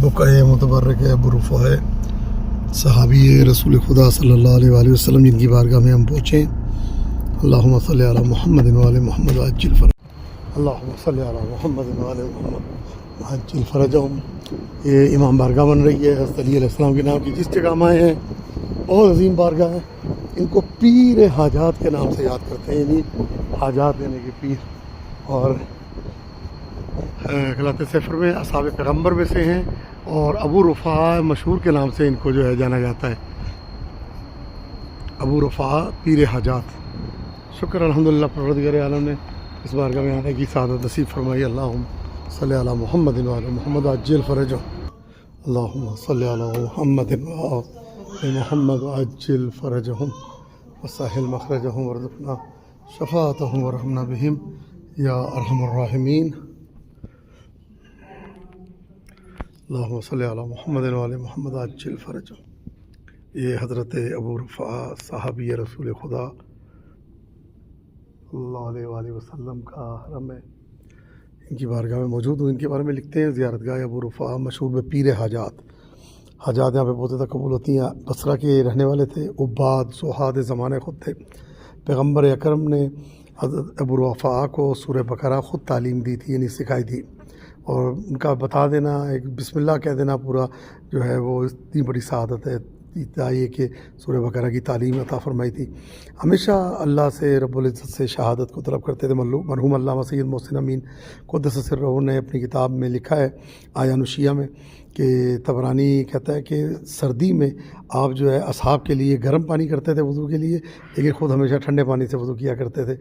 بقع متبرک ابو رفا ہے، صحابی رسول خدا صلی اللہ علیہ وآلہ وسلم، جن کی بارگاہ میں ہم پہنچے۔ اللہم صلی علی محمد وعلی محمد عجل فرج، اللہم صلی علی محمد وعلی محمد عجل فرجہم۔ یہ امام بارگاہ بن رہی ہے حضرت علی علیہ السلام کے نام کی، جس جگہ ہم آئے ہیں بہت عظیم بارگاہ ہے۔ ان کو پیر حاجات کے نام سے یاد کرتے ہیں، یعنی حاجات دینے کے پیر، اور خلافت سفر میں اصحاب پیغمبر میں سے ہیں، اور ابو رفا مشہور کے نام سے ان کو جو ہے جانا جاتا ہے، ابو رفا پیر حاجات۔ شکر الحمدللہ پروردگار عالم نے اس بارگاہ میں آنے کی سعادت نصیب فرمائی۔ اللہم صلی علی محمد وعلی محمد عجل فرجہم، اللہم صلی علی محمد وعلی محمد عجل فرجہم وسہل مخرجہم وارزقنا شفاعتہم ورحمنا بہم یا ارحم الراحمین۔ اللہم صلی علی محمد وعلی محمد عجل فرجہم۔ یہ حضرت ابو رفا صحابی رسول خدا صلی اللہ علیہ وآلہ وسلم کا حرم ہے، ان کی بارگاہ میں موجود ہوں۔ ان کے بارے میں لکھتے ہیں زیارت گاہ ابو رفا مشہور پیر حاجات۔ حاجات یہاں پہ بہت زیادہ قبول ہوتی ہیں۔ بصرہ کے رہنے والے تھے، عباد زہاد زمانے خود تھے۔ پیغمبر اکرم نے حضرت ابو رفا کو سورہ بقرہ خود تعلیم دی تھی، یعنی سکھائی تھی، اور ان کا بتا دینا، ایک بسم اللہ کہہ دینا پورا جو ہے وہ اتنی بڑی سعادت ہے یہ کہ سورہ بقرہ کی تعلیم عطا فرمائی تھی۔ ہمیشہ اللہ سے رب العزت سے شہادت کو طلب کرتے تھے۔ مرحوم علامہ سید محسن امین قدس سرہ نے اپنی کتاب میں لکھا ہے آیا نشیہ میں کہ طبرانی کہتا ہے کہ سردی میں آپ جو ہے اصحاب کے لیے گرم پانی کرتے تھے وضو کے لیے، لیکن خود ہمیشہ ٹھنڈے پانی سے وضو کیا کرتے تھے،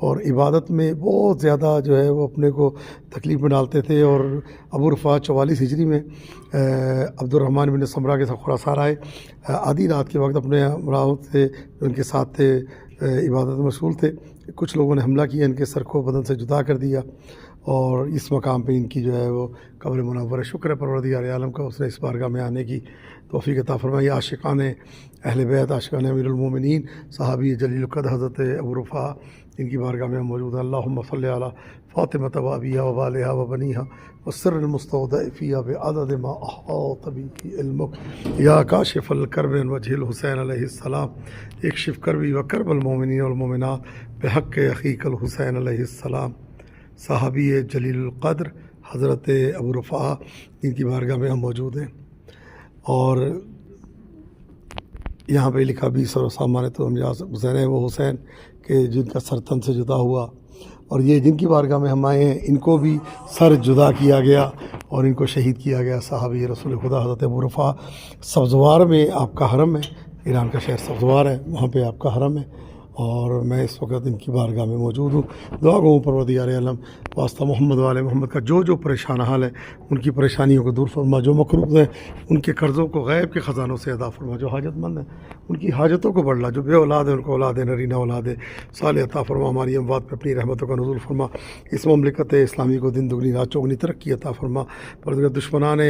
اور عبادت میں بہت زیادہ جو ہے وہ اپنے کو تکلیف میں ڈالتے تھے۔ اور ابو رفا 44 ہجری میں عبد الرحمن بن سمرہ کے ساتھ خراسان آئے، آدھی رات کے وقت اپنے ہمراہوں سے جو ان کے ساتھ تھے عبادت میں مشغول تھے، کچھ لوگوں نے حملہ کیا، ان کے سر کو بدن سے جدا کر دیا، اور اس مقام پہ ان کی جو ہے وہ قبر منور ہے۔ شکر ہے پروردگار عالم کا، اس نے اس بارگاہ میں آنے کی توفیق عطا فرمائی۔ عاشقان اہل بیت، عاشقان امیر المومنین صحابی جلیل القدر حضرت ابو رفا، ان کی بارگاہ میں موجود ہے۔ اللہم صلی علی فاطمۃ و ابیہا و بالہا و بنیہا والسر المستودع فیہا بعدد ما احاط بہ علمک یا کاشف الکرب عن وجہ الحسین علیہ السلام اکشف کربی و کرب المؤمنین والمؤمنات بحق اخیک الحسین علیہ السلام۔ صحابی جلیل القدر حضرت ابو رفا، جن کی بارگاہ میں ہم موجود ہیں، اور یہاں پہ لکھا بھی سر و سامان تو ہم حسین ہے، وہ حسین کہ جن کا سر تن سے جدا ہوا، اور یہ جن کی بارگاہ میں ہم آئے ہیں ان کو بھی سر جدا کیا گیا اور ان کو شہید کیا گیا۔ صحابی رسول خدا حضرت ابو رفا، سبزوار میں آپ کا حرم ہے، ایران کا شہر سبزوار ہے، وہاں پہ آپ کا حرم ہے، اور میں اس وقت ان کی بارگاہ میں موجود ہوں۔ دعا گو پروردگار عالم واسطہ محمد والے محمد کا جو پریشان حال ہے ان کی پریشانیوں کو دور فرما، جو مقروض ہیں ان کے قرضوں کو غیب کے خزانوں سے ادا فرما، جو حاجت مند ہیں ان کی حاجتوں کو بڑھلا، جو بے اولاد ہیں ان کو اولاد نرینہ اولاد صالح عطا فرما، ہماری اموات پہ اپنی رحمتوں کا نزول فرما، اس مملکت اسلامی کو دن دگنی رات چوگنی ترقی عطا فرما۔ پروردگار دشمنان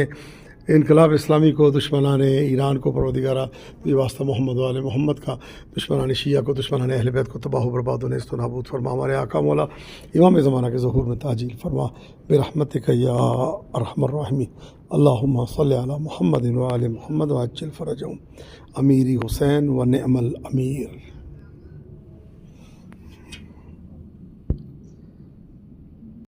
انقلاب اسلامی کو، دشمنان ایران کو پروردگارہ یہ واسطہ محمد والے محمد کا، دشمنان شیعہ کو، دشمنان اہل بیت کو تباہ و برباد و نیست و نابود فرما۔ ہمارے آقا مولا امام زمانہ کے ظہور میں تعجیل فرما برحمتک یا ارحم الراحمین۔ اللہم صلی علی محمد وعلی محمد وعجل فرجہم۔ امیری حسین و نعم الامیر۔